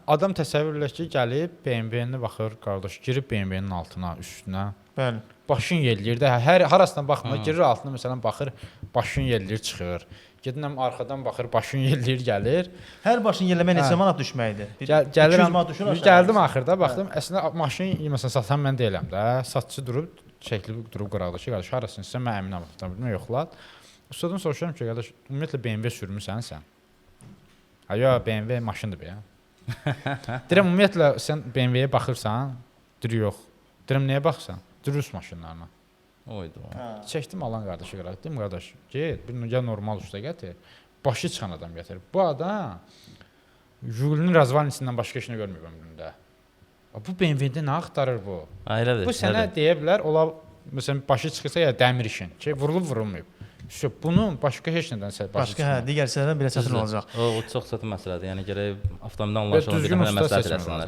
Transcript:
adam təsəvvür elə ki, gəlib BMW-nə baxır, qardaş, girib BMW-nin altına, üstünə. Bəli. Başın yelləyir də, hər harasından baxmır, girir altına məsələn baxır, başın yelləyir, çıxır. Gedinəm arxadan baxır, başın yelləyir, gəlir. Hər başın yerləmə neçə manat düşməkdir? Gəlirəm, 200 manat düşür aşağı. gəldim axırda, baxdım, əslində maşın məsələn satan mən deyiləm də. Satçı durub, çəkilib durub qıraqda ki, qardaş, harasın sən, mən əminəm avtomobilimə yoxlat. Ustadan soruşuram ki, qardaş, ümumiyyətlə BMW sürmüsən sən? Ha, yo, BMW maşındır be ya. Deyirəm, ümumiyyətlə sən BMW-yə baxırsan? Deyir, yox. Deyirəm, nəyə baxırsan? Rus maşınlarına. Oydu. Çəkdim alan qardaşı qıraq. Dedim, qardaş, get, bir ya normal usta gətir. Başı çıxan adam gətir. Bu adam Jigulinin razvalnisindən başqa işini görməyib ömründə. Bu BMW-də nə axtarır bu? Elədir. Bu sənə deyə bilər, ola məsələn başı çıxırsa ya dəmir işin, ki, vurulub vurulmayıb. Bunun başqa heç nədən başı başqa digər hissələrdən belə çətin olacaq. O çox çətin məsələdir. Yəni gərək avtomobildən anlaşılan bir məsələ eləsinlər.